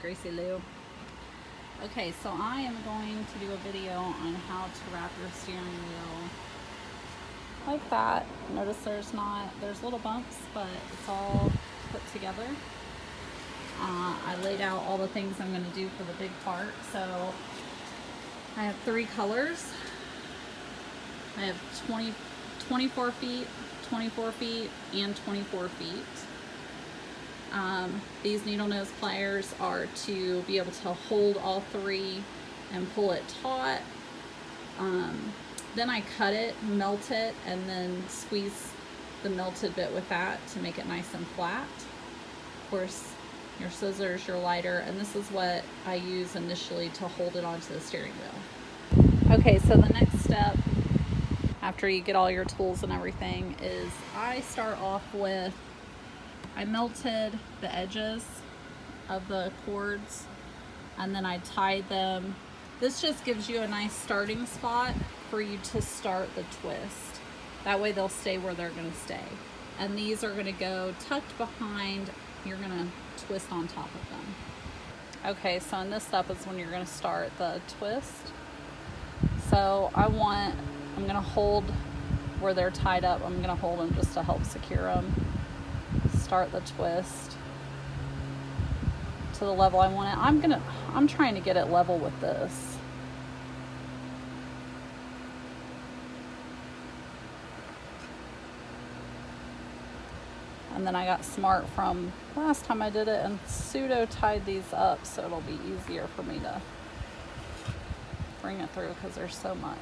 Gracie Lou. Okay, so I am going to do a video on how to wrap your steering wheel like that. Notice there's little bumps, but it's all put together. I laid out all the things I'm going to do for the big part. So I have 3 colors. I have 24 feet, 24 feet, and 24 feet. These needle nose pliers are to be able to hold all 3 and pull it taut. Then I cut it, melt it, and then squeeze the melted bit with that to make it nice and flat. Of course, your scissors, your lighter, and this is what I use initially to hold it onto the steering wheel. Okay, so the next step after you get all your tools and everything is I start off with, I melted the edges of the cords and then I tied them. This just gives you a nice starting spot for you to start the twist. That way they'll stay where they're gonna stay. And these are gonna go tucked behind, you're gonna twist on top of them. Okay, so in this step is when you're gonna start the twist. So I'm gonna hold where they're tied up, I'm gonna hold them just to help secure them. Start the twist to the level I want it. I'm trying to get it level with this. And then I got smart from last time I did it and pseudo tied these up so it'll be easier for me to bring it through because there's so much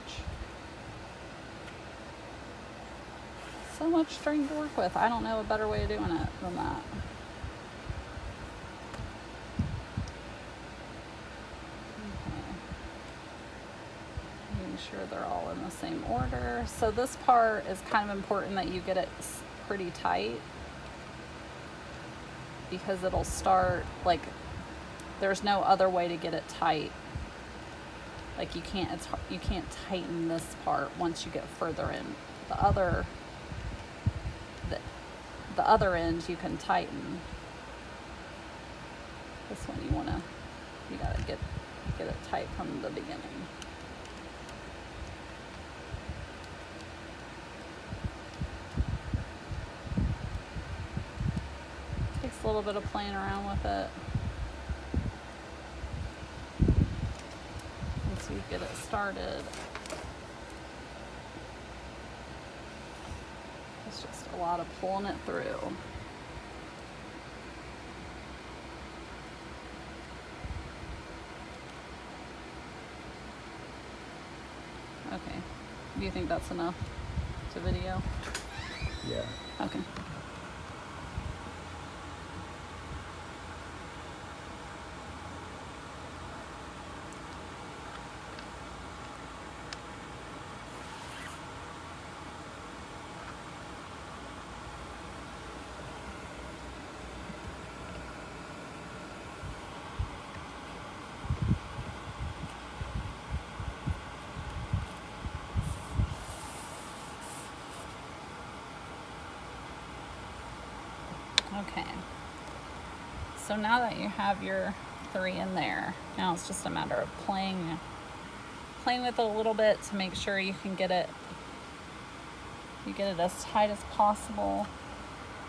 string to work with. I don't know a better way of doing it than that. Okay. Making sure they're all in the same order. So this part is kind of important that you get it pretty tight because it'll start, like, there's no other way to get it tight. Like you can't tighten this part once you get further in. The other end you can tighten. This one you gotta get it tight from the beginning. Takes a little bit of playing around with it. Once you get it started, it's just a lot of pulling it through. Okay, do you think that's enough to video? Yeah. Okay. Okay, so now that you have your 3 in there, now it's just a matter of playing with it a little bit to make sure you get it as tight as possible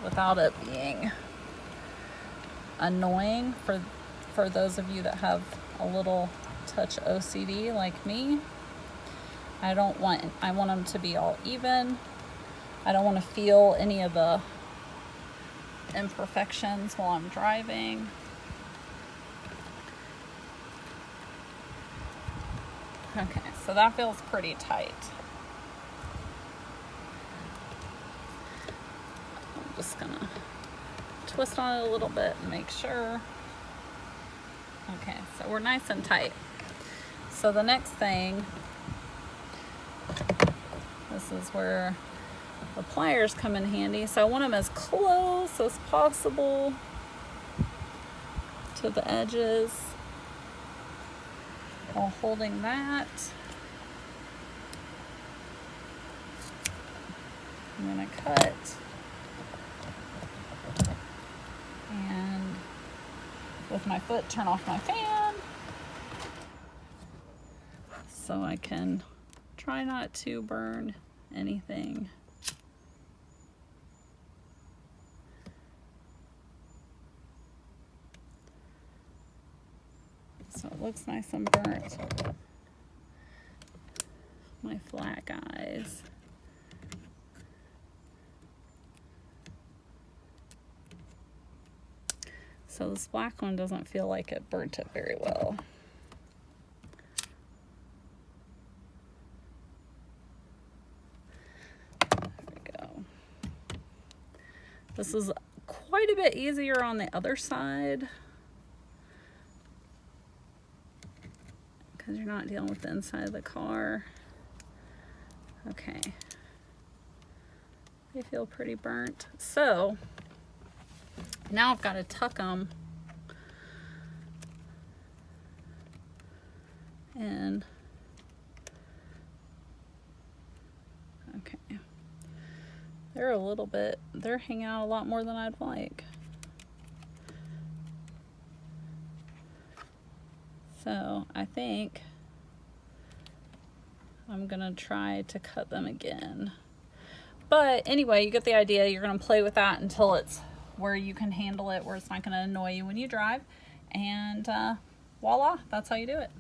without it being annoying for those of you that have a little touch OCD like me. I want them to be all even. I don't want to feel any of the imperfections while I'm driving. Okay, so that feels pretty tight. I'm just gonna twist on it a little bit and make sure. Okay, so we're nice and tight. So the next thing, this is where the pliers come in handy. So I want them as close as possible to the edges while holding that. I'm gonna cut and with my foot, turn off my fan so I can try not to burn anything. So it looks nice and burnt. My flat guys. So this black one doesn't feel like it burnt it very well. There we go. This is quite a bit easier on the other side, because you're not dealing with the inside of the car. Okay. They feel pretty burnt. So now I've got to tuck them in. Okay. They're hanging out a lot more than I'd like. So I think I'm gonna try to cut them again. But anyway, you get the idea. You're gonna play with that until it's where you can handle it, where it's not gonna annoy you when you drive. And voila, that's how you do it.